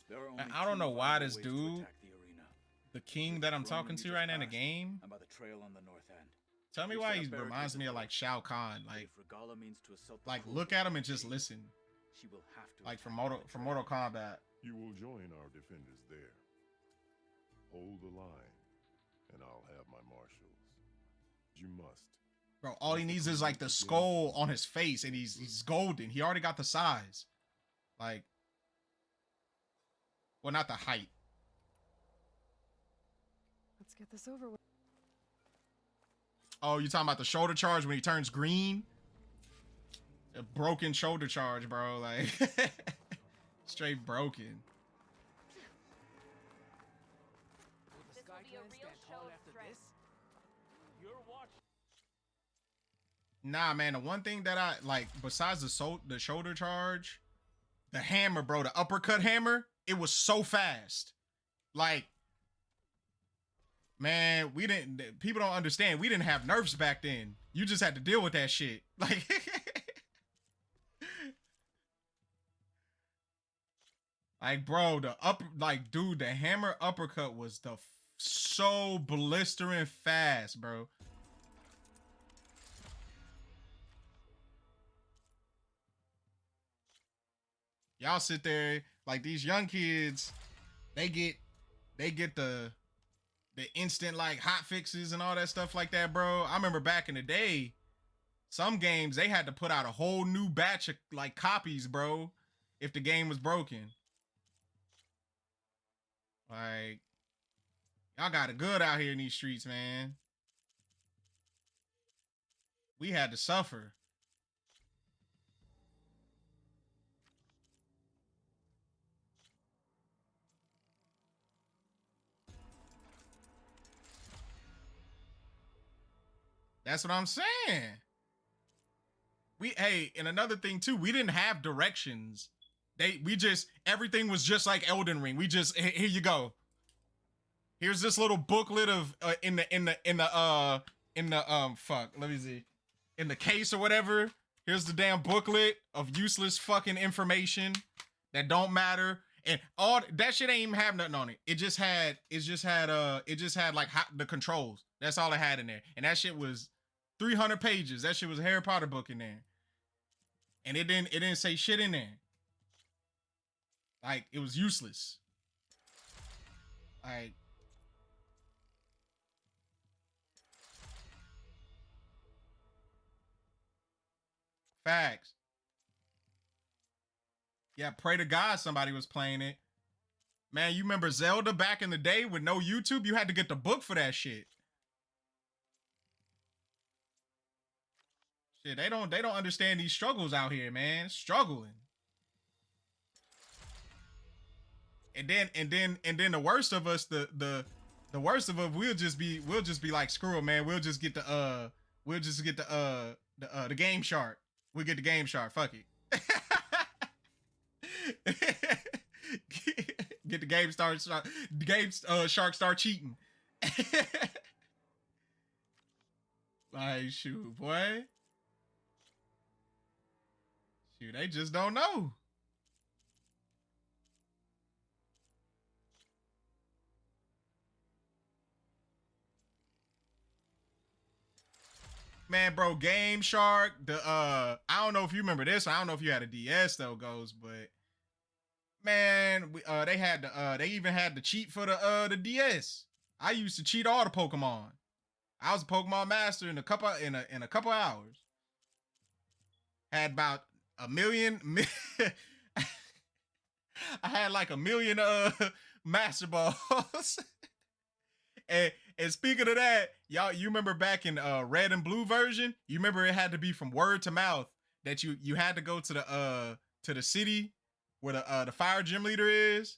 I don't know why this dude, the king that I'm talking to right now in the game, and by the trail on the north end. tell me We've why set he up reminds barricades me of at like both. Shao Kahn. But Like, if Regala means to assault the look at him and just listen. She will have to Like from attack Mortal Kombat. You will join our defenders there. Hold the line, and I'll have my marshals. You must. Bro, all he needs is like the skull on his face, and he's golden. He already got the size. Like, well, not the height. Let's get this over with. Oh, you talking about the shoulder charge when he turns green? A broken shoulder charge, bro. Like, straight broken. This will be a real show of strength. Nah, man. The one thing that I like, besides the shoulder charge, the hammer, bro, the uppercut hammer, it was so fast. Like, man, people don't understand. We didn't have nerfs back then. You just had to deal with that shit. Like, like, bro, dude, the hammer uppercut was so blistering fast, bro. Y'all sit there like these young kids, they get the instant like hot fixes and all that stuff like that, bro. I remember back in the day, some games they had to put out a whole new batch of like copies, bro, if the game was broken. Like, y'all got it good out here in these streets, man. We had to suffer. That's what I'm saying. And another thing too, we didn't have directions. Everything was just like Elden Ring. We just, here you go. Here's this little booklet of in the let me see. In the case or whatever. Here's the damn booklet of useless fucking information that don't matter. And all that shit ain't even have nothing on it. It just had like the controls. That's all it had in there. And that shit was 300 pages. That shit was a Harry Potter book in there. And it didn't say shit in there. Like, it was useless. Like, facts. Yeah, pray to God somebody was playing it. Man, you remember Zelda back in the day with no YouTube? You had to get the book for that shit. Shit, they don't understand these struggles out here, man. Struggling. And then the worst of us, the worst of us, we'll just be like, screw it, man. We'll just get the game shark. We'll get the game shark. Fuck it. Get the game shark start cheating. Like, shoot, boy. Shoot, they just don't know. Man, bro, Game Shark, I don't know if you remember this. I don't know if you had a DS though, Goes, but man, they even had the cheat for the DS. I used to cheat all the Pokemon. I was a Pokemon master in a couple hours. Had about a million. I had like a million Master Balls. And speaking of that, y'all, you remember back in red and blue version, you remember it had to be from word to mouth that you had to go to the city where the fire gym leader is,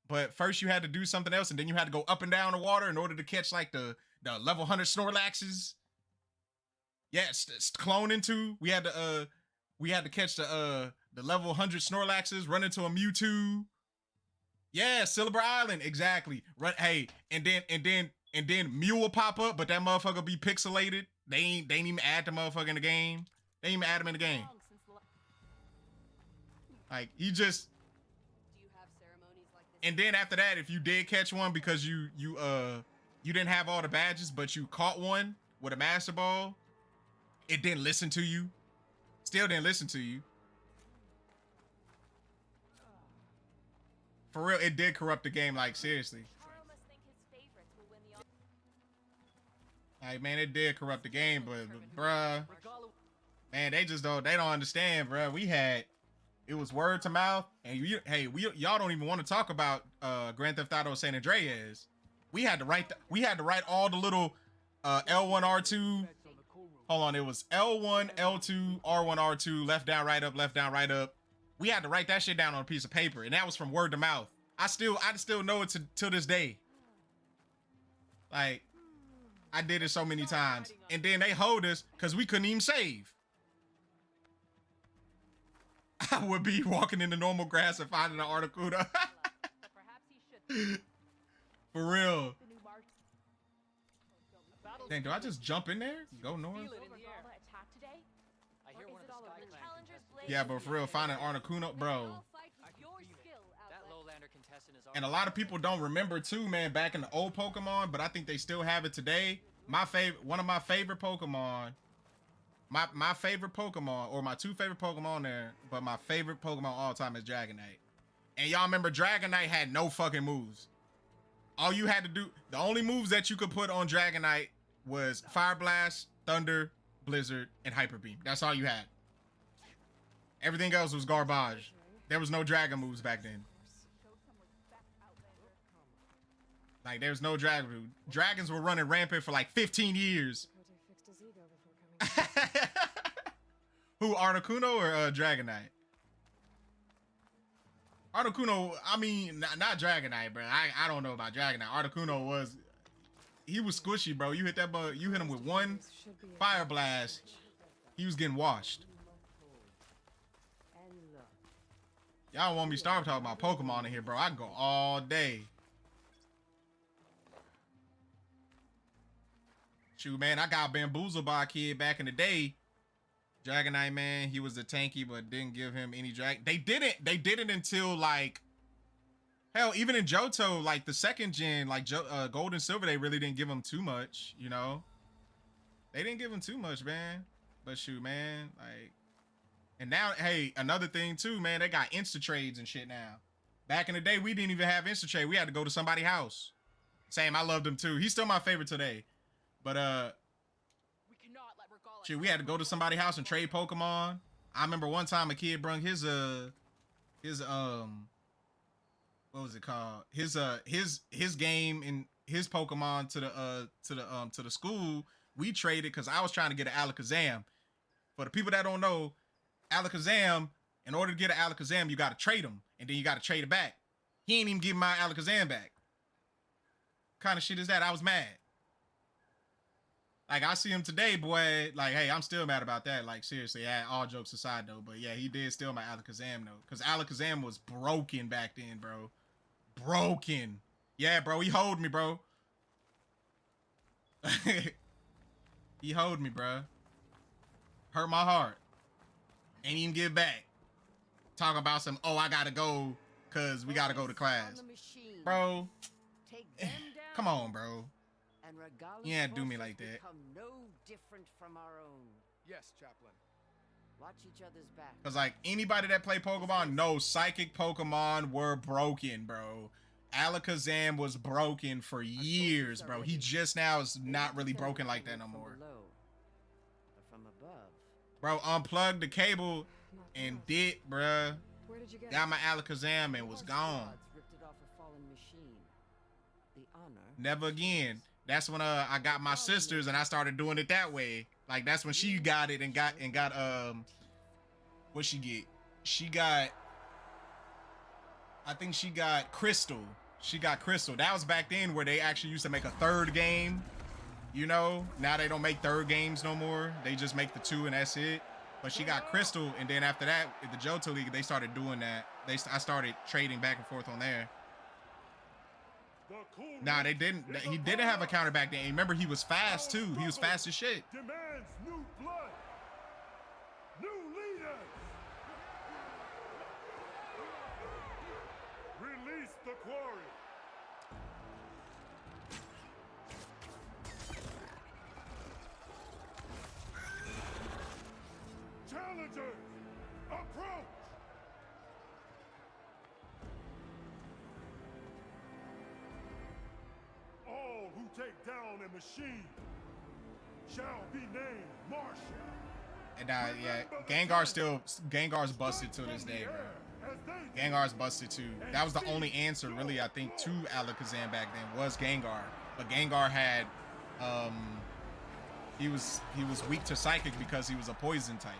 but first you had to do something else, and then you had to go up and down the water in order to catch like the level 100 Snorlaxes. Yes, cloning too. We had to catch the level 100 Snorlaxes, run into a Mewtwo. Yeah, Silver Island, exactly. Run, hey, and then Mew will pop up, but that motherfucker be pixelated. They ain't even add the motherfucker in the game. They ain't even add him in the game. Like, he just... Do you have ceremonies like And then after that, if you did catch one because you didn't have all the badges, but you caught one with a master ball, it didn't listen to you. Still didn't listen to you. For real, it did corrupt the game, like seriously. Carl must think his favorites will win the Like, man, it did corrupt the game, but bruh, man, they don't understand, bruh. It was word to mouth, and y'all don't even want to talk about Grand Theft Auto San Andreas. We had to write all the little L1 R2. Hold on, it was L1 L2 R1 R2 left down right up, left down right up. We had to write that shit down on a piece of paper, and that was from word to mouth. I still know it to this day. Like, I did it so many times, and then they hold us because we couldn't even save. I would be walking in the normal grass and finding an Articuno. Perhaps he should. For real. The new march. Dang, do I just jump in there? Go north? Will Regala attack today? I hear Or one is of it all the over Sky the Clan challengers contestants. blade? Yeah, but for real, finding Articuno, bro. I'll fight with your skill, That outlet. Lowlander contestant is And a lot of people don't remember too, man, back in the old Pokemon, but I think they still have it today. One of my favorite Pokemon, my favorite Pokemon, or my two favorite Pokemon there, but my favorite Pokemon all time is Dragonite. And y'all remember Dragonite had no fucking moves. All you had to do, the only moves that you could put on Dragonite was Fire Blast, Thunder, Blizzard, and Hyper Beam. That's all you had. Everything else was garbage. There was no dragon moves back then. Show some respect, Outlander. Like, there's no dragon move. Dragons were running rampant for like 15 years. Kote fixed his ego before coming. Who, Articuno or Dragonite? Articuno, I mean, not Dragonite, bro. I don't know about Dragonite. Articuno he was squishy, bro. You hit that bug, you hit him with one Should be a- Fire Blast, he was getting washed. Y'all want me to start talking about Pokemon in here, bro? I can go all day. Shoot, man, I got bamboozled by a kid back in the day. Dragonite, man, he was a tanky, but didn't give him any drag. They didn't until like, hell, even in Johto, like the second gen, like Gold and Silver, they really didn't give him too much, you know? They didn't give him too much, man. But shoot, man, like, and now, hey, another thing too, man, they got Insta trades and shit now. Back in the day, we didn't even have Insta trade. We had to go to somebody's house. Same, I loved him too. He's still my favorite today. But We cannot let Regala. shoot, we had to go to somebody's house and trade Pokemon. I remember one time a kid brung his what was it called? His game and his Pokemon to the school. We traded because I was trying to get an Alakazam. For the people that don't know, Alakazam, in order to get an Alakazam, you got to trade him, and then you got to trade it back. He ain't even give my Alakazam back. Kind of shit is that? I was mad. Like, I see him today, boy. Like, hey, I'm still mad about that. Like, seriously, all jokes aside, though. But yeah, he did steal my Alakazam, though. Because Alakazam was broken back then, bro. Broken. Yeah, bro, he hold me, bro. He hold me, bro. Hurt my heart. Ain't even give back. Talk about some, oh, I gotta go because we gotta go to class. Bro, come on, bro. And You can't do me like that. become no different from our own. Yes, Chaplain. Watch each other's back. Because, like, anybody that play Pokemon knows psychic Pokemon were broken, bro. Alakazam was broken for years, bro. He just now is not really broken like that no more. Below, or from above. Bro, unplugged the cable and did, bruh. Where did you get Got it? my Alakazam and was gone. Squads ripped it off a fallen machine. The honor. Never again. That's when I got my sisters and I started doing it that way. Like, that's when she got it and got what she get? She got, I think she got Crystal. She got Crystal. That was back then where they actually used to make a third game. You know, now they don't make third games no more. They just make the two and that's it. But she got Crystal, and then after that, at the Johto League, they started doing that. I started trading back and forth on there. Nah, they didn't. He didn't have a counter back then. Remember, he was fast too. He was fast as shit. Demands new blood, new leaders. Release the quarry. Challengers, approach! All who take down a machine shall be named Marshal. And yeah, Gengar's busted to this day, bro. Gengar's busted too. That was the only answer, really, I think, to Alakazam back then was Gengar. But Gengar had, he was weak to Psychic because he was a poison type.